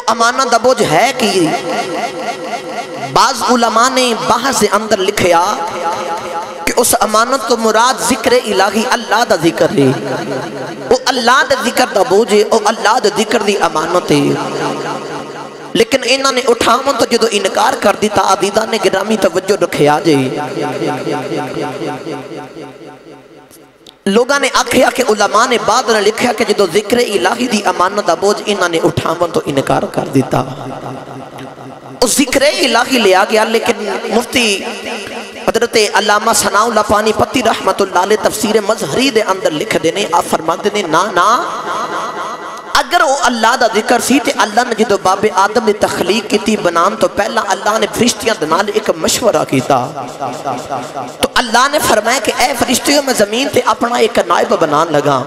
امانت دا بوجھ ہے کہ بعض علماء نے بحث اندر لکھیا کہ اس امانت تو مراد ذکر الہی اللہ دا ذکر ہے، وہ اللہ دا ذکر دا بوجھ ہے، وہ اللہ دا ذکر دی امانت ہے۔ لیکن انہوں نے اٹھاون تو جدو انکار کر دیتا عزیزان نے گرامی توجہ رکھے آجے، لوگاں نے آکھیا کہ علماء نے بعد نے لکھیا کہ جدو ذکر الہی دی امانت دا بوجھ انہوں نے اٹھاون تو انکار کر دیتا۔ اس ذکر الہی لیا گیا، لیکن مفتی حضرت علامہ ثناء اللہ پانی پتی رحمت اللہ علیہ تفسیر مظہری دے اندر لکھ دینے، آپ فرماتے نے نا اگر وہ اللہ دا ذکر سی تے اللہ نے جدو باب آدم نے تخلیق کی تھی بنان تو پہلا اللہ نے فرشتیاں دنال ایک مشورہ کیتا، تو اللہ نے فرمایا کہ اے فرشتیوں میں زمین تے اپنا ایک نائب بنان لگا،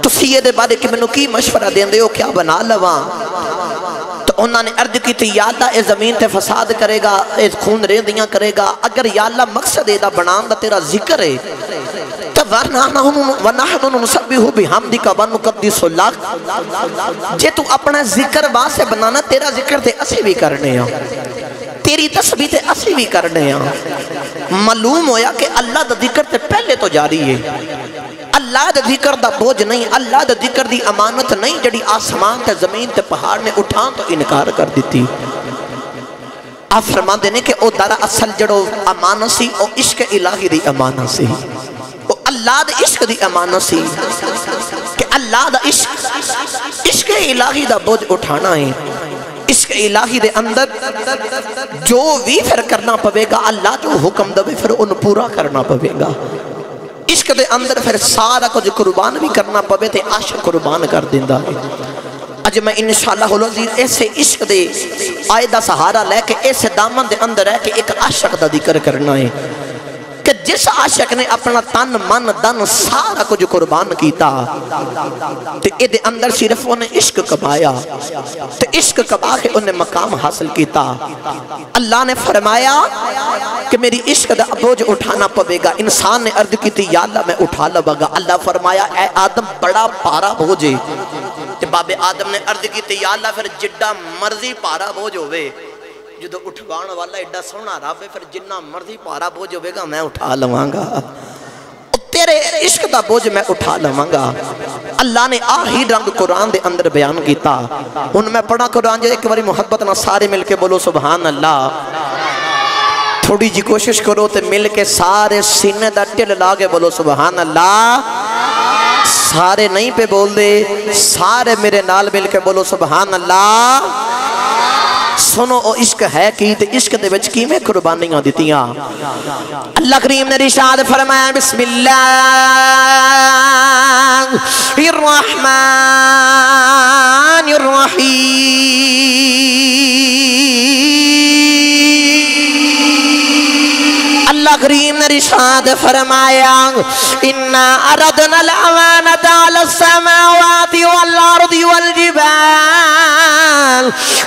تو سیدے بارے کہ منو کی مشورہ دیں دے ہو کیا بنا لواں؟ تو انہوں نے عرض کی تھی یا اللہ اے زمین تے فساد کرے گا، اے خون ریندیاں کرے گا، اگر یا اللہ مقصد اے دا بنان دا تیرا ذکر ہے تو وَنَحْنُ نُسَبِّحُ بِحَمْدِكَ وَنُقَدِّسُ لَكَ، جے تو اپنا ذکر واسے بنانا تیرا ذکر تے اسی بھی کرنے ہیں، تیری تسبیح تے اسی بھی کرنے ہیں۔ معلوم ہویا کہ اللہ دا ذکر تے پہلے تو جاری ہے، اللہ دا ذکر دا بوجھ نہیں، اللہ دا ذکر دی امانت نہیں جڑی آسمان تے زمین تے پہاڑ نے اٹھان تو انکار کر دیتی۔ آپ فرما دینے کہ او دارا اصل جڑو امانت سی او عشق الہی دی امانت سی، او اللہ دا عشق دی امانت سی کہ اللہ دا عشق الہی دا بوجھ اٹھانا ہے۔ عشق الہی دے اندر جو بھی پھر کرنا پوے گا، اللہ جو حکم دے پھر ان پورا کرنا پوے گا۔ عشق دے اندر پھر سارا کچھ قربان بھی کرنا پوے تے عاشق قربان کر دیندہ ہے۔ اج میں انشاءاللہ العزیز ایسے عشق دے آئے دا سہارا لے کے ایسے دامن دے اندر ہے کہ ایک عاشق دا ذکر کرنا ہے کہ جس عاشق نے اپنا تن من دن سارا کچھ قربان کیتا تے اے دے اندر صرف انہیں عشق کبایا تے عشق کبا کے انہیں مقام حاصل کیتا۔ اللہ نے فرمایا کہ میری عشق دا بوجھ اٹھانا پوے گا۔ انسان نے عرض کی تھی یا اللہ میں اٹھا لوں گا، اللہ فرمایا اے آدم بڑا پارا بوجھ ہے، تے باب آدم نے عرض کی تھی یا اللہ پھر جڈا مرضی پارا بوجھ ہوئے، جدو اٹھوان والا ایڈا سونا رب ہے، پھر جنہ مرضی پارا بوجھ ہوئے گا میں اٹھا لواں گا، تیرے عشق دا بوجھ میں اٹھا لواں گا۔ اللہ نے آہی رنگ قرآن دے اندر بیان کیتا۔ ان میں پڑھا قرآن جو ایک باری محبت نہ سارے مل کے بولو سبحان اللہ، تھوڑی جی کوشش کرو تے مل کے سارے سینے دا ٹل لاغے بولو سبحان اللہ، سارے نہیں پہ بول دے، سارے میرے نال مل کے بولو سبحان اللہ۔ سنو او عشق ہے کی تے عشق دے وچ کی میں قربانیاں دیتیاں۔ اللہ کریم نے ارشاد فرمایا بسم اللہ الرحمن الرحیم، اللہ کریم نے ارشاد فرمایا اِنَّا أَرَدْنَا الْأَمَانَةَ عَلَى السَّمَاوَاتِ وَالْأَرْضِ وَالْجِبَالِ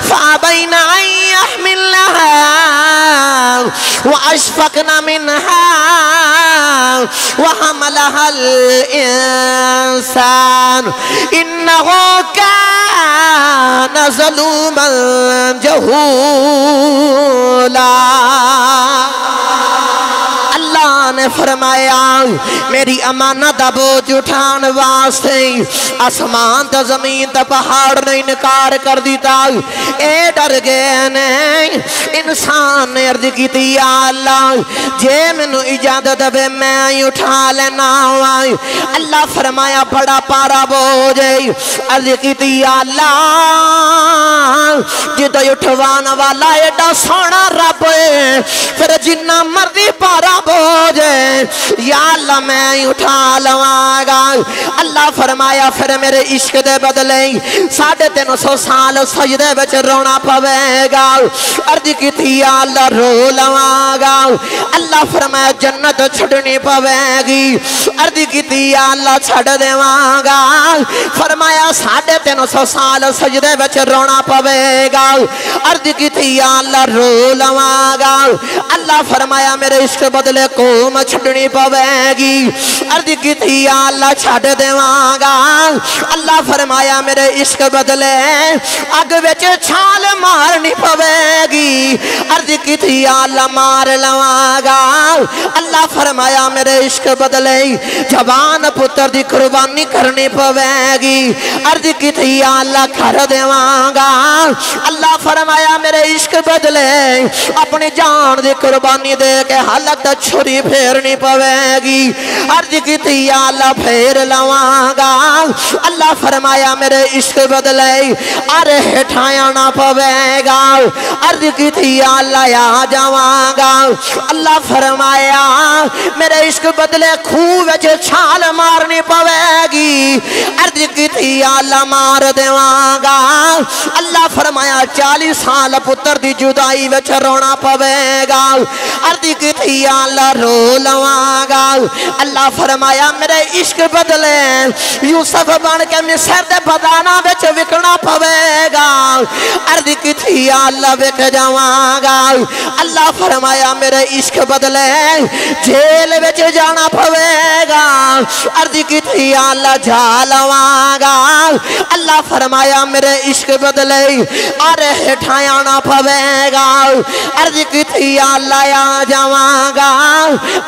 فَأَبَيْنَ أَن يَحْمِلْنَهَا وَأَشْفَقْنَ مِنْهَا وَحَمَلَهَا الْإِنسَانُ إِنَّهُ كَانَ ظَلُومًا جَهُولًا۔ اللہ نے فرمایا میری امانت دا بوجھ اٹھان واسطے آسمان تا زمین تا پہاڑ نے انکار کر دیتا، اے ڈر گئے نہیں۔ انسان نے عرض کی تھی یا اللہ جے منو اجازت دے میں اٹھا لینا ہوئے، اللہ فرمایا بڑا پارا بوجھ، عرض کی تھی یا اللہ جدو اٹھوانا والا ایڈا سونا رب ہے، پھر جنہ مرضی پارا بوجھ یا اللہ میں اٹھا لواں گا۔ اللہ فرمایا پھر میرے عشق دے بدلے 350 سال سجدے بچ رونا پوے گا، عرض کی تھی یا اللہ رو لواں گا۔ اللہ فرمایا جنت چھڑنی پوے گی، عرض کی تھی یا اللہ چھڑ دیواں گا۔ فرمایا 350 سال سجدے بچ رونا پوے گا عرض کی تھی یا اللہ رو لواں گا اللہ فرمایا میرے عشق بدلے قوم چھڑنی پوے گی عرض کی تھی یا اللہ چھڑ دیواں گا اللہ فرمایا میرے عشق بدلے اگ وچ چھال مارنی پوے گی عرض کی تھی یا اللہ مار لواں گا اللہ فرمایا میرے عشق بدلے جوان پتر دی قربانی کرنی پوے گی عرض کی تھی یا اللہ کر دیواں گا اللہ فرمایا میرے عشق بدلے اپنی جان دی قربانی دے کے حالت چھری پھیرنی پوے گی عرض کی تھی یا اللہ پھیر لواں گا اللہ فرمایا میرے عشق بدلے ارے ہٹھایا نہ پوے گا عرض کی تھی یا اللہ آ جاواں گا اللہ فرمایا میرے عشق بدلے خوہ وچ چھال مارنی پوے گی عرض کی تھی یا اللہ مار دیواں گا اللہ فرمایا 40 سال پتر دی جدائی وچ رونا پوے گا عرض کی تھی یا اللہ رو لواں گا اللہ فرمایا میرے عشق بدلے یوسف بن کے مصر دے بدانا وچ وکنا پوے گا عرض کی تھی یا اللہ وک جاواں گا اللہ فرمایا میرے عشق بدلے جیل وچ جانا پوے گا عرض کی تھی یا اللہ جا لواں گا اللہ فرمایا میرے عشق بدلے ارے ہٹھایا نہ پوے گا عرض کی تھی یا اللہ آ جاواں گا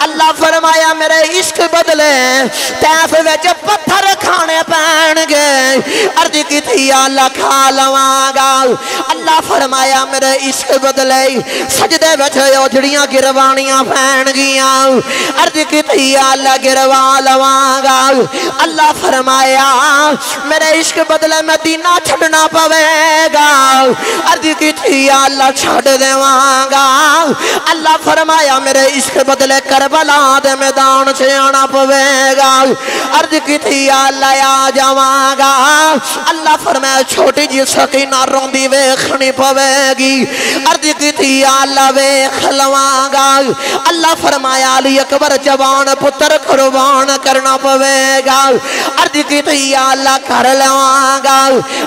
اللہ فرمایا میرے عشق بدلے تیف وچ پتھر کھانے پین گے عرض کی تھی یا اللہ کھا لواں گا اللہ فرمایا میرے عشق بدلے سجدے وچ اوجڑیاں گروانیاں پین گیاں عرض کی تھی یا اللہ گروا لواں گا اللہ فرمایا میرے عشق بدلے مدینہ چھڑنا پوے گا عرض کی تھی یا اللہ چھڑ دیواں گا اللہ فرمایا میرے عشق بدلے کربلا دے میدان سے آنا پوے گا عرض کی تھی یا اللہ آ جاواں گا اللہ فرمایا چھوٹی جی سکینہ روندی ویکھنی پوے گی عرض کی تھی یا اللہ ویکھ لواں گا اللہ فرمایا علی اکبر جوان پتر قربان کرنا پوے گا عرض کی تھی یا اللہ کر لواں گا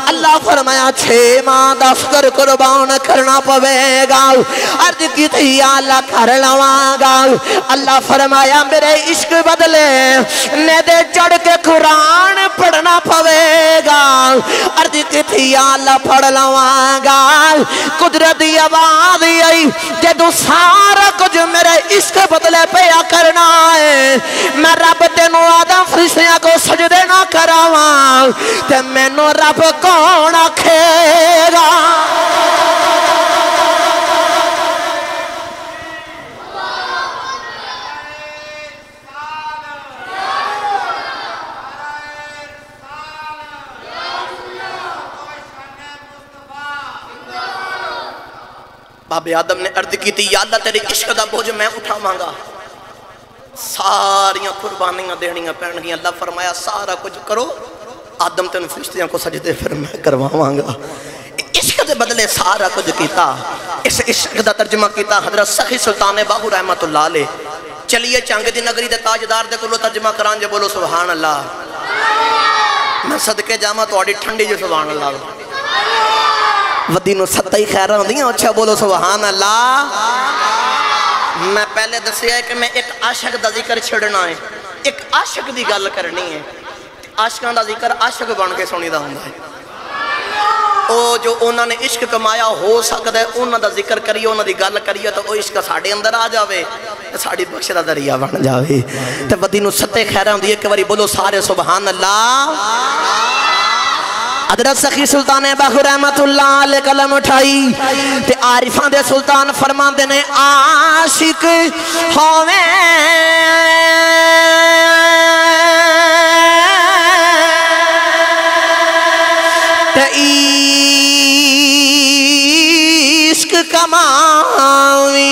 اللہ فرمایا 6 ماہ دا فکر قربان کرنا پوے گا عرض کی تھی یا اللہ کر لواں گا اللہ فرمایا میرے عشق بدلے نیدے چڑھ کے قرآن پڑھنا پوے گا عرض کی تھی یا اللہ پڑھ لواں گا قدرتی آواز آئی جدو سارا کچھ میرے عشق بدلے پیا کرنا ہے میں رب تینوں آدم فرشتیاں کو سجدے نہ کراواں تے مینوں رب کون آکھے گا باب آدم نے عرض کی تھی یا اللہ تیرے عشق دا بوجھ میں اٹھاواں گا ساریاں قربانیاں دینیاں پہن گیا اللہ فرمایا سارا کچھ کرو آدم تین فرشتیاں کو سجدے پھر میں کرواواں گا عشق دے بدلے سارا کچھ کیتا اس عشق دا ترجمہ کیتا حضرت سخی سلطان باہو رحمت اللہ علیہ چلیے چانگ دی نگری دے تاجدار دے کلو ترجمہ کران جو بولو سبحان اللہ میں صدقے جامع تو آڑی ٹھنڈی جو سبحان اللہ ودینو ستائی خیرہ ہوں دیاں اچھا بولو سبحان اللہ میں پہلے دسیا ہے کہ میں ایک عاشق دا ذکر چھڑنا ہے ایک عاشق دی گل کرنی ہے عاشقان دا ذکر عاشق بن کے سنی دا ہوں ہے او جو انہوں نے عشق کمایا ہو سکتا ہے انہوں دا ذکر کریے انہوں دی گل کریے تو وہ عشق ساڑھے اندر آ جاوے ساڑھی بخش دا دریا بن جاوے تو ودینو ستائی خیرہ ہوں دی ایک باری بولو سارے سبحان اللہ حضرت سخی سلطان باہو رحمت اللہ علیہ کلم اٹھائی تے عارفان دے سلطان فرمان دینے عاشق ہوئے تے عشق کماوی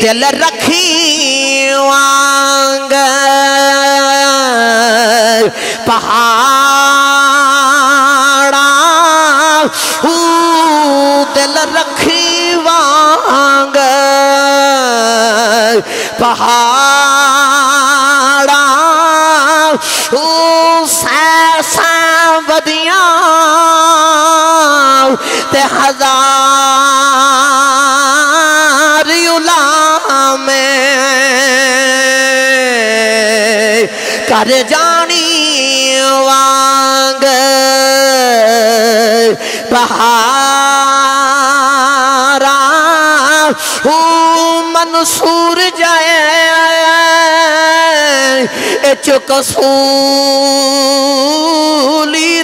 دل رکھی وانگ پہاڑا دل رکھی وانگ پہاڑا سیسا ودی تے ہزار غلام کر جانی وانگ بہارا منصور جائے چک سولی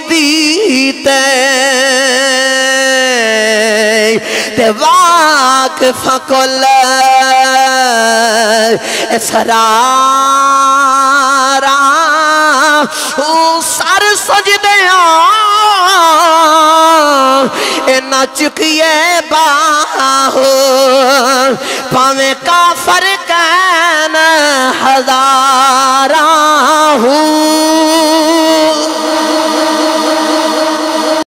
دیتے تے واقف کل اسرارا سر سجدیاں نہ چکیے باہو پاویں کافر کہن ہزاراں